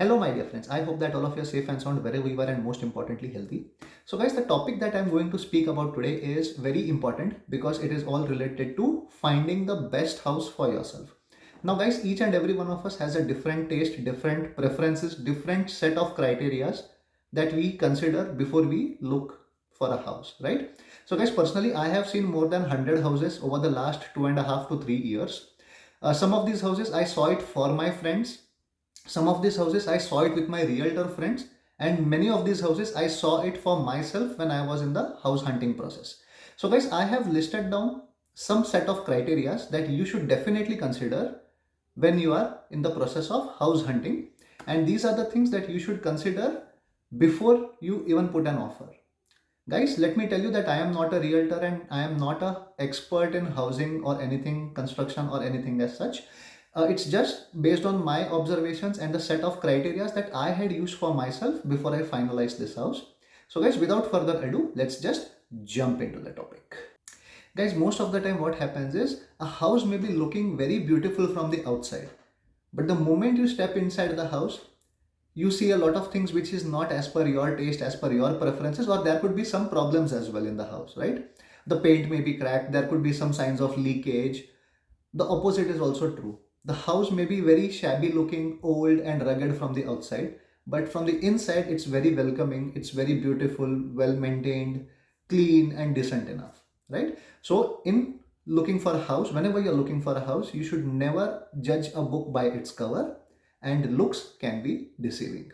Hello, my dear friends. I hope that all of you are safe and sound wherever you are, and most importantly, healthy. So, guys, the topic that I'm going to speak about today is very important because it is all related to finding the best house for yourself. Now, guys, each and every one of us has a different taste, different preferences, different set of criterias that we consider before we look for a house, right? So, guys, personally, I have seen more than 100 houses over the last 2.5 to 3 years. Some of these houses I saw it for my friends, some of these houses I saw it with my realtor friends, and many of these houses I saw it for myself when I was in the house hunting process. So guys, I have listed down some set of criterias that you should definitely consider when you are in the process of house hunting, and these are the things that you should consider before you even put an offer. Guys, let me tell you that I am not a realtor and I am not a expert in housing or anything, construction or anything as such. It's just based on my observations and the set of criteria that I had used for myself before I finalized this house. So guys, without further ado, let's just jump into the topic. Guys, most of the time what happens is a house may be looking very beautiful from the outside, but the moment you step inside the house, you see a lot of things which is not as per your taste, as per your preferences, or there could be some problems as well in the house, right? The paint may be cracked, there could be some signs of leakage. The opposite is also true. The house may be very shabby looking, old and rugged from the outside, but from the inside it's very welcoming, it's very beautiful, well maintained, clean and decent enough, right? So in looking for a house, whenever you're looking for a house, you should never judge a book by its cover, and looks can be deceiving.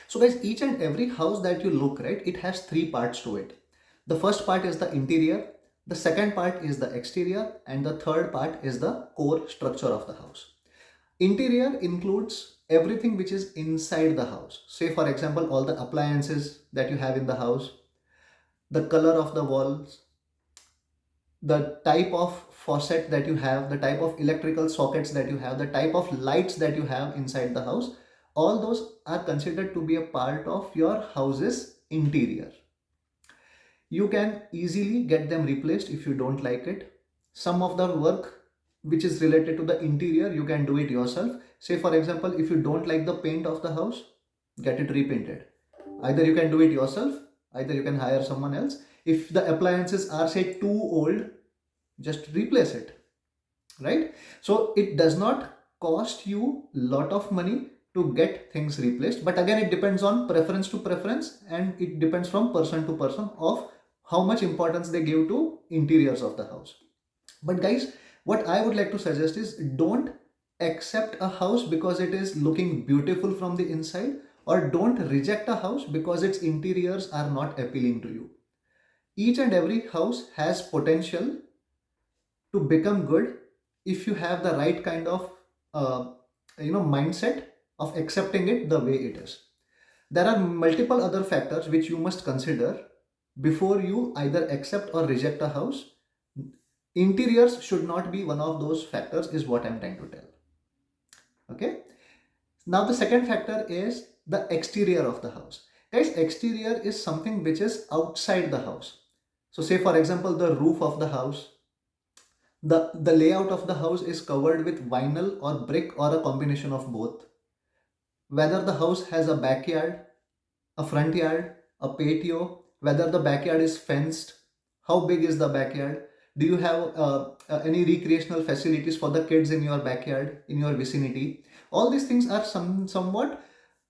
So guys, each and every house that you look, right, it has three parts to it. The first part is the interior, the second part is the exterior, and the third part is the core structure of the house. Interior includes everything which is inside the house. Say for example, all the appliances that you have in the house, the color of the walls, the type of faucet that you have, the type of electrical sockets that you have, the type of lights that you have inside the house, all those are considered to be a part of your house's interior. You can easily get them replaced if you don't like it. Some of the work which is related to the interior, you can do it yourself. Say for example, if you don't like the paint of the house, get it repainted. Either you can do it yourself, either you can hire someone else. If the appliances are say too old, just replace it, right? So it does not cost you lot of money to get things replaced, but again it depends on preference to preference, and it depends from person to person of how much importance they give to interiors of the house. But guys, what I would like to suggest is don't accept a house because it is looking beautiful from the inside, or don't reject a house because its interiors are not appealing to you. Each and every house has potential to become good if you have the right kind of uh, mindset of accepting it the way it is. There are multiple other factors which you must consider before you either accept or reject a house. Interiors should not be one of those factors, is what I'm trying to tell. Okay, now the second factor is the exterior of the house. Guys, exterior is something which is outside the house. So say for example, the roof of the house, the layout of the house is covered with vinyl or brick or a combination of both. Whether the house has a backyard, a front yard, a patio, whether the backyard is fenced, how big is the backyard, do you have any recreational facilities for the kids in your backyard, in your vicinity. All these things are somewhat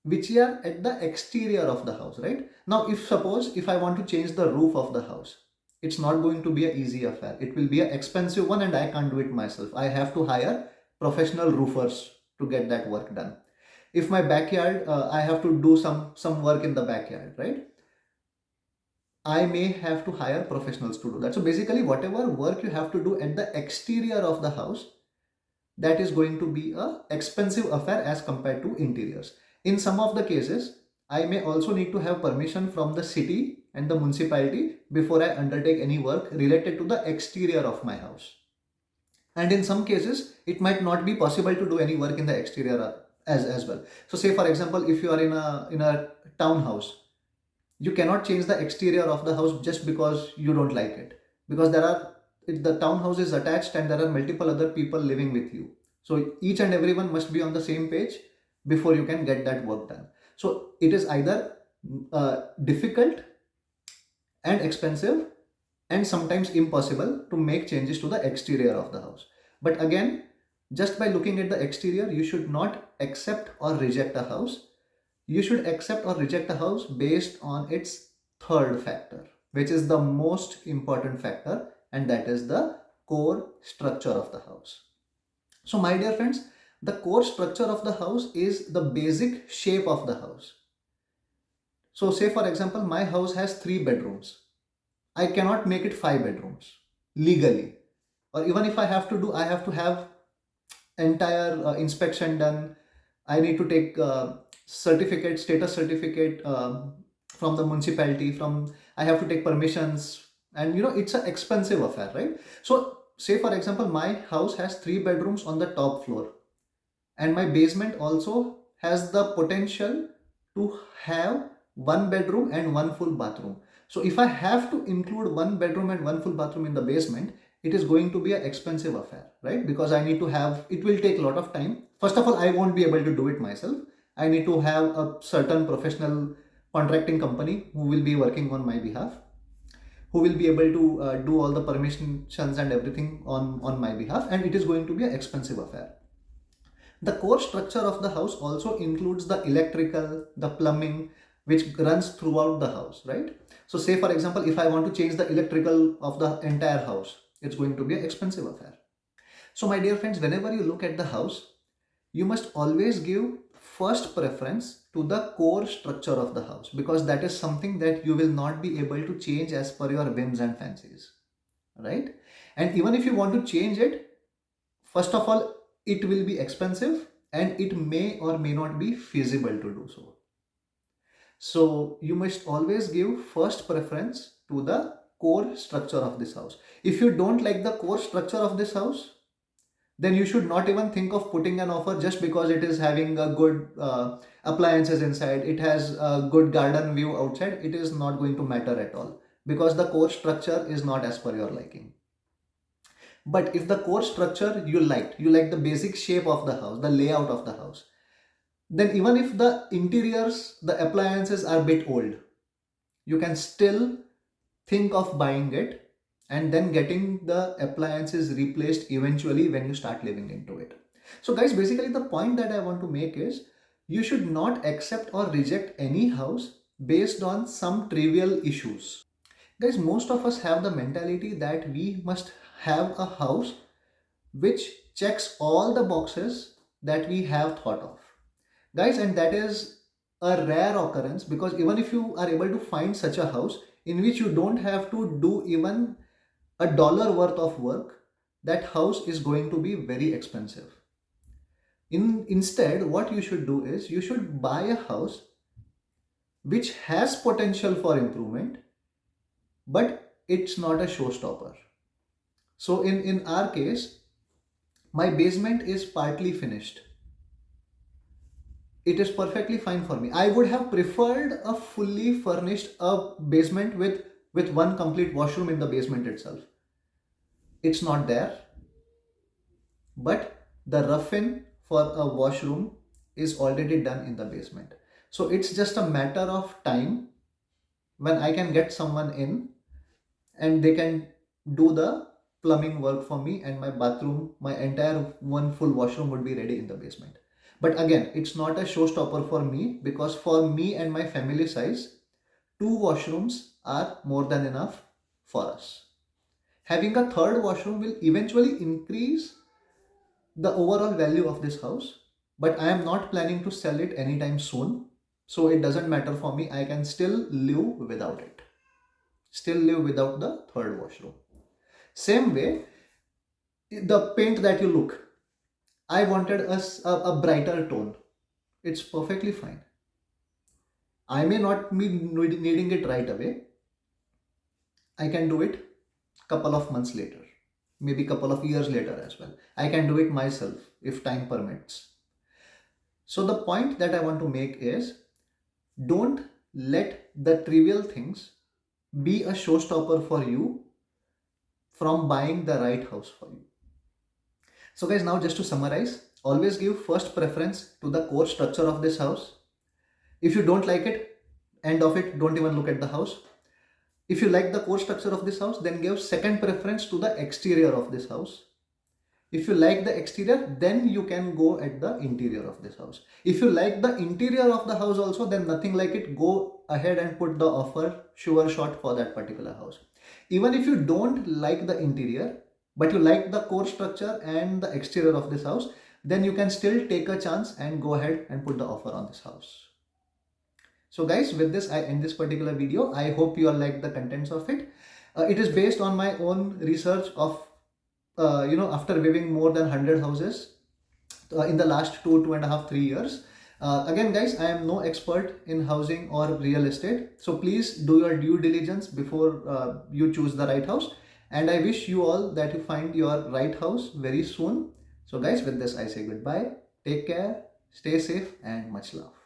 which are at the exterior of the house, right? Now if suppose if I want to change the roof of the house, it's not going to be an easy affair. It will be an expensive one, and I can't do it myself. I have to hire professional roofers to get that work done. If my backyard, I have to do some work in the backyard, right? I may have to hire professionals to do that. So basically, whatever work you have to do at the exterior of the house, that is going to be a expensive affair as compared to interiors. In some of the cases, I may also need to have permission from the city and the municipality before I undertake any work related to the exterior of my house. And in some cases, it might not be possible to do any work in the exterior as well. So say for example, if you are in a townhouse, you cannot change the exterior of the house just because you don't like it, because the townhouse is attached and there are multiple other people living with you. So each and everyone must be on the same page before you can get that work done. So it is either difficult and expensive and sometimes impossible to make changes to the exterior of the house. But again, just by looking at the exterior, you should not accept or reject a house. You should accept or reject a house based on its third factor, which is the most important factor, and that is the core structure of the house. So, my dear friends, the core structure of the house is the basic shape of the house. So, say for example, my house has 3 bedrooms. I cannot make it 5 bedrooms legally. Or even if I have to do, I have to have entire inspection done. I need to take certificate, status certificate from the municipality. From I have to take permissions, and it's an expensive affair, right? So, say for example, my house has 3 bedrooms on the top floor, and my basement also has the potential to have 1 bedroom and one full bathroom. So if I have to include 1 bedroom and one full bathroom in the basement, it is going to be an expensive affair, right? Because I need to have, it will take a lot of time. First of all, I won't be able to do it myself. I need to have a certain professional contracting company who will be working on my behalf, who will be able to do all the permissions and everything on my behalf, and it is going to be an expensive affair. The core structure of the house also includes the electrical, the plumbing, which runs throughout the house, right? So say for example, if I want to change the electrical of the entire house, it's going to be an expensive affair. So my dear friends, whenever you look at the house, you must always give first preference to the core structure of the house, because that is something that you will not be able to change as per your whims and fancies, right? And even if you want to change it, first of all, it will be expensive and it may or may not be feasible to do so. So you must always give first preference to the core structure of this house. If you don't like the core structure of this house, then you should not even think of putting an offer just because it is having a good appliances inside, it has a good garden view outside. It is not going to matter at all, because the core structure is not as per your liking. But if the core structure you like the basic shape of the house, the layout of the house, then even if the interiors, the appliances are a bit old, you can still think of buying it and then getting the appliances replaced eventually when you start living into it. So guys, basically the point that I want to make is you should not accept or reject any house based on some trivial issues. Guys, most of us have the mentality that we must have a house which checks all the boxes that we have thought of. Guys, and that is a rare occurrence, because even if you are able to find such a house in which you don't have to do even $1 worth of work, that house is going to be very expensive. Instead, what you should do is you should buy a house which has potential for improvement, but it's not a showstopper. So in our case, my basement is partly finished. It is perfectly fine for me. I would have preferred a fully furnished basement with one complete washroom in the basement itself. It's not there, but the rough-in for a washroom is already done in the basement. So it's just a matter of time when I can get someone in and they can do the plumbing work for me, and my bathroom, my entire one full washroom would be ready in the basement. But again, it's not a showstopper for me, because for me and my family size, 2 washrooms are more than enough for us. Having a third washroom will eventually increase the overall value of this house, but I am not planning to sell it anytime soon. So it doesn't matter for me. I can still live without it. Still live without the third washroom. Same way, the paint that you look, I wanted a brighter tone. It's perfectly fine. I may not be needing it right away. I can do it couple of months later, maybe couple of years later as well. I can do it myself if time permits. So the point that I want to make is, don't let the trivial things be a showstopper for you from buying the right house for you. So guys, now just to summarize, always give first preference to the core structure of this house. If you don't like it, end of it, don't even look at the house. If you like the core structure of this house, then give second preference to the exterior of this house. If you like the exterior, then you can go at the interior of this house. If you like the interior of the house also, then nothing like it, go ahead and put the offer sure shot for that particular house. Even if you don't like the interior, but you like the core structure and the exterior of this house, then you can still take a chance and go ahead and put the offer on this house. So guys, with this I end this particular video. I hope you all like the contents of it. It is based on my own research of after viewing more than 100 houses in the last 2.5, 3 years. Again guys, I am no expert in housing or real estate, so please do your due diligence before you choose the right house, and I wish you all that you find your right house very soon. So guys, with this I say goodbye, take care, stay safe, and much love.